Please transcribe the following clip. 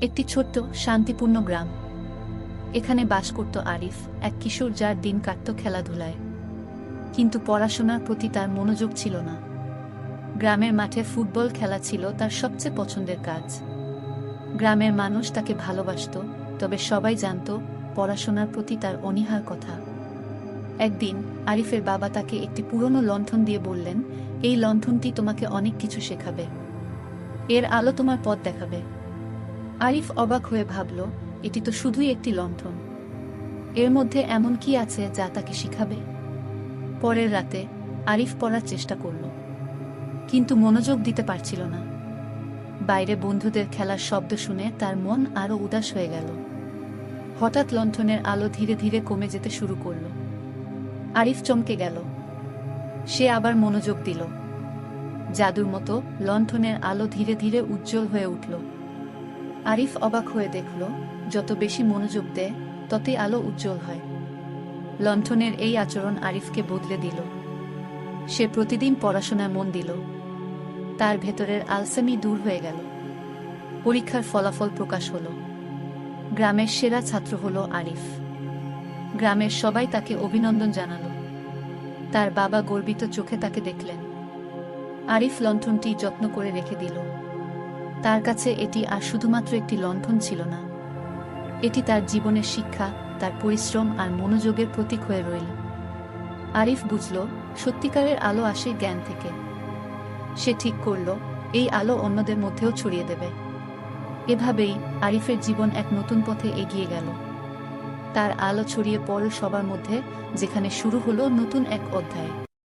একটি ছোট্ট শান্তিপূর্ণ গ্রাম। এখানে বাস করত আরিফ, এক কিশোর যার দিন কাটত খেলাধুলায়। কিন্তু পড়াশোনার প্রতি তার মনোযোগ ছিল না। গ্রামের মাঠে ফুটবল খেলা ছিল তার সবচেয়ে পছন্দের কাজ। গ্রামের মানুষ তাকে ভালোবাসত, তবে সবাই জানত পড়াশোনার প্রতি তার অনীহার কথা। একদিন আরিফের বাবা তাকে একটি পুরনো লণ্ঠন দিয়ে বললেন, এই লণ্ঠনটি তোমাকে অনেক কিছু শেখাবে। এর আলো তোমার পথ দেখাবে। আরিফ অবাক হয়ে ভাবল, এটি তো শুধুই একটি লণ্ঠন। এর মধ্যে এমন কি আছে যা তাকে শিখাবে? পরের রাতে আরিফ পড়ার চেষ্টা করল, কিন্তু মনোযোগ দিতে পারছিল না। বাইরে বন্ধুদের খেলার শব্দ শুনে তার মন আরো উদাস হয়ে গেল। হঠাৎ লণ্ঠনের আলো ধীরে ধীরে কমে যেতে শুরু করল। আরিফ চমকে গেল। সে আবার মনোযোগ দিল। জাদুর মতো লণ্ঠনের আলো ধীরে ধীরে উজ্জ্বল হয়ে উঠল। আরিফ অবাক হয়ে দেখল, যত বেশি মনোযোগ দেয় ততই আলো উজ্জ্বল হয়। লণ্ঠনের এই আচরণ আরিফকে বদলে দিল। সে প্রতিদিন পড়াশোনায় মন দিল। তার ভেতরের আলসেমি দূর হয়ে গেল। পরীক্ষার ফলাফল প্রকাশ হল। গ্রামের সেরা ছাত্র হল আরিফ। গ্রামের সবাই তাকে অভিনন্দন জানালো। তার বাবা গর্বিত চোখে তাকে দেখলেন। আরিফ লণ্ঠনটি যত্ন করে রেখে দিল। তার কাছে এটি আর শুধুমাত্র একটি লণ্ঠন ছিল না, এটি তার জীবনের শিক্ষা, তার পরিশ্রম আর মনোযোগের প্রতীক হয়ে রইল। আরিফ বুঝল, সত্যিকারের আলো আসে জ্ঞান থেকে। সে ঠিক করল, এই আলো অন্যদের মধ্যেও ছড়িয়ে দেবে। এভাবেই আরিফের জীবন এক নতুন পথে এগিয়ে গেল। তার আলো ছড়িয়ে পড়ল সবার মধ্যে, যেখানে শুরু হলো নতুন এক অধ্যায়।